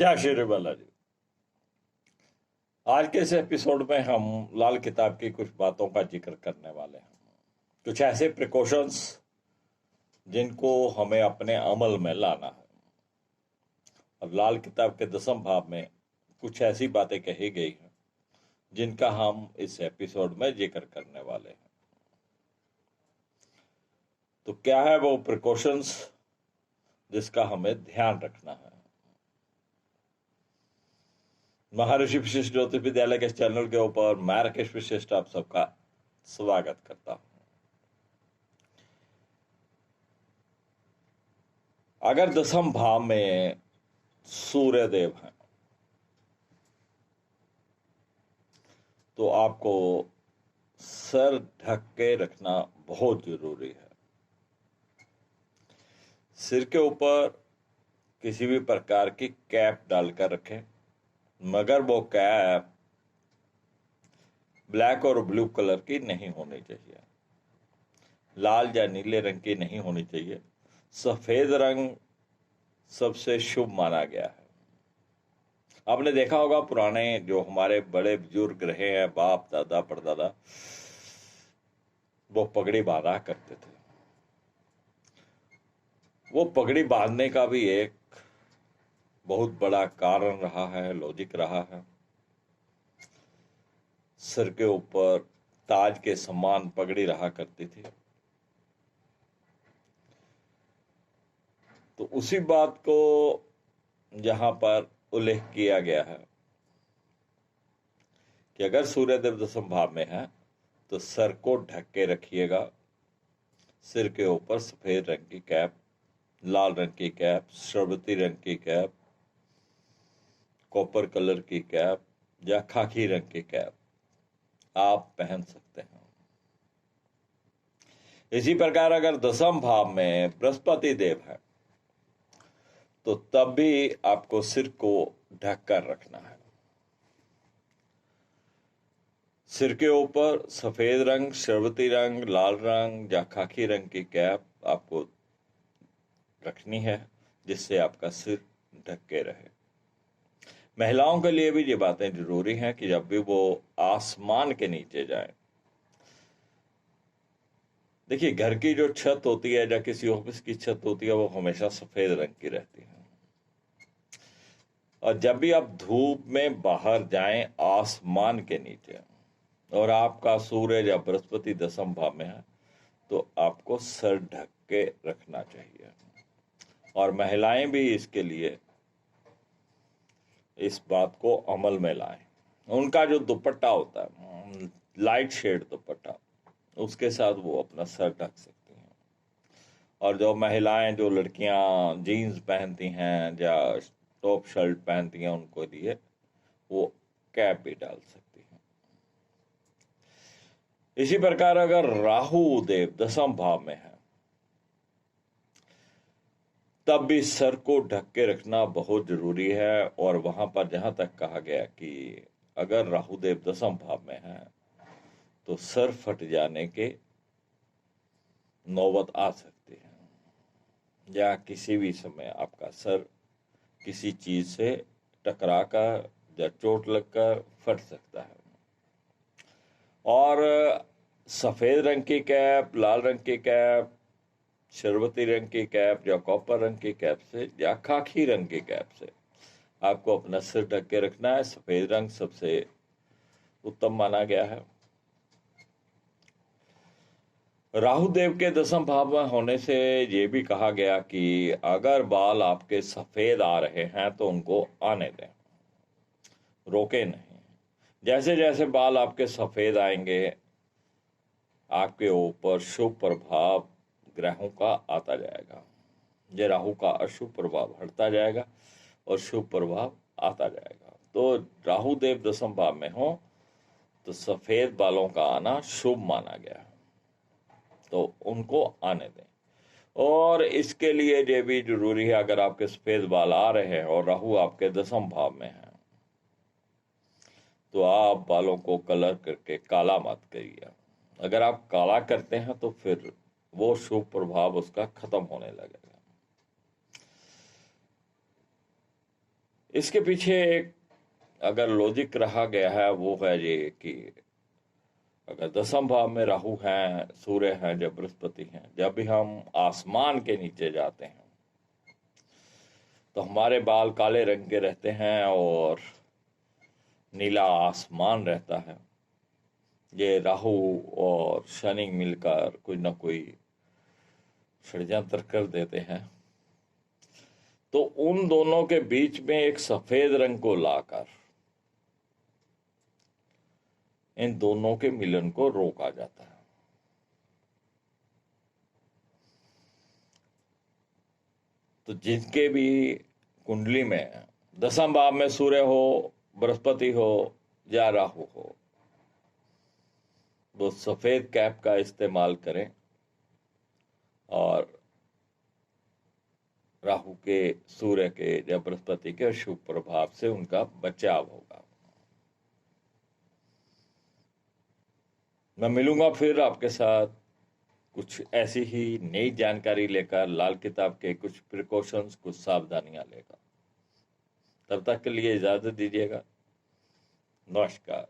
जय श्री बालाजी। आज के इस एपिसोड में हम लाल किताब की कुछ बातों का जिक्र करने वाले हैं। कुछ ऐसे प्रिकॉशंस जिनको हमें अपने अमल में लाना है। और लाल किताब के 10वें भाग में कुछ ऐसी बातें कही गई हैं जिनका हम इस एपिसोड में जिक्र करने वाले हैं। तो क्या है वो प्रिकॉशंस जिसका हमें ध्यान रखना है। महर्षि विशिष्ट ज्योतिष विद्यालय के चैनल के ऊपर मैं राकेश विशिष्ट आप सबका स्वागत करता हूं। अगर 10वें भाव में सूर्य देव हैं तो आपको सर ढक के रखना बहुत जरूरी है। सिर के ऊपर किसी भी प्रकार की कैप डालकर रखें, मगर वो कैप ब्लैक और ब्लू कलर की नहीं होनी चाहिए, लाल या नीले रंग की नहीं होनी चाहिए। सफेद रंग सबसे शुभ माना गया है। आपने देखा होगा पुराने जो हमारे बड़े बुजुर्ग रहे हैं, बाप दादा परदादा, वो पगड़ी बांधा करते थे। वो पगड़ी बांधने का भी एक बहुत बड़ा कारण रहा है, लॉजिक रहा है। सिर के ऊपर ताज के समान पगड़ी रहा करती थी। तो उसी बात को यहां पर उल्लेख किया गया है कि अगर सूर्यदेव 10वें भाव में है तो सर को ढक के रखिएगा। सिर के ऊपर सफेद रंग की कैप, लाल रंग की कैप, शरबती रंग की कैप, कॉपर कलर की कैप या खाकी रंग की कैप आप पहन सकते हैं। इसी प्रकार अगर 10वें भाव में बृहस्पति देव है तो तब भी आपको सिर को ढक कर रखना है। सिर के ऊपर सफेद रंग, शरबती रंग, लाल रंग या खाकी रंग की कैप आपको रखनी है, जिससे आपका सिर ढक के रहे। महिलाओं के लिए भी ये बातें जरूरी हैं कि जब भी वो आसमान के नीचे जाए, देखिए घर की जो छत होती है या किसी ऑफिस की छत होती है वो हमेशा सफेद रंग की रहती है। और जब भी आप धूप में बाहर जाएं आसमान के नीचे और आपका सूर्य या बृहस्पति 10वें भाव में है तो आपको सर ढक के रखना चाहिए। और महिलाएं भी इसके लिए इस बात को अमल में लाएं। उनका जो दुपट्टा होता है, लाइट शेड दुपट्टा, उसके साथ वो अपना सर ढक सकती हैं। और जो महिलाएं, जो लड़कियां जीन्स पहनती हैं या टॉप शर्ट पहनती हैं, उनको लिए वो कैप भी डाल सकती हैं। इसी प्रकार अगर राहु देव 10वें भाव में है तब भी सर को ढक के रखना बहुत जरूरी है। और वहां पर जहां तक कहा गया कि अगर राहु देव 10वें भाव में है तो सर फट जाने के नौबत आ सकती है या किसी भी समय आपका सर किसी चीज से टकरा कर या चोट लगकर फट सकता है। और सफेद रंग की कैप, लाल रंग की कैप, शरबती रंग की कैप या कॉपर रंग की कैप से या खाकी रंग की कैप से आपको अपना सिर ढक के रखना है। सफेद रंग सबसे उत्तम माना गया है। राहु देव के 10वें भाव में होने से ये भी कहा गया कि अगर बाल आपके सफेद आ रहे हैं तो उनको आने दें, रोके नहीं। जैसे जैसे बाल आपके सफेद आएंगे आपके ऊपर शुभ प्रभाव ग्रहों का आता जाएगा। ये राहु का अशुभ प्रभाव हटता जाएगा और शुभ प्रभाव आता जाएगा। तो राहु देव 10वें भाव में हो तो सफेद बालों का आना शुभ माना गया है, तो उनको आने दें। और इसके लिए ये भी जरूरी है, अगर आपके सफेद बाल आ रहे हैं और राहु आपके 10वें भाव में है तो आप बालों को कलर करके काला मत करिए। अगर आप काला करते हैं तो फिर वो शुभ प्रभाव उसका खत्म होने लगेगा। इसके पीछे एक अगर लॉजिक रहा गया है वो है ये कि अगर दसम भाव में राहु हैं, सूर्य हैं, जब बृहस्पति हैं, जब भी हम आसमान के नीचे जाते हैं तो हमारे बाल काले रंग के रहते हैं और नीला आसमान रहता है। ये राहु और शनि मिलकर कोई ना कोई षड्यंत्र कर देते हैं। तो उन दोनों के बीच में एक सफेद रंग को लाकर इन दोनों के मिलन को रोका जाता है। तो जिनके भी कुंडली में दसम भाव में सूर्य हो, बृहस्पति हो या राहु हो, वो सफेद कैप का इस्तेमाल करें और राहु के, सूर्य के या बृहस्पति के शुभ प्रभाव से उनका बचाव होगा। मैं मिलूंगा फिर आपके साथ कुछ ऐसी ही नई जानकारी लेकर, लाल किताब के कुछ प्रिकॉशंस, कुछ सावधानियां लेकर। तब तक के लिए इजाजत दीजिएगा। नमस्कार।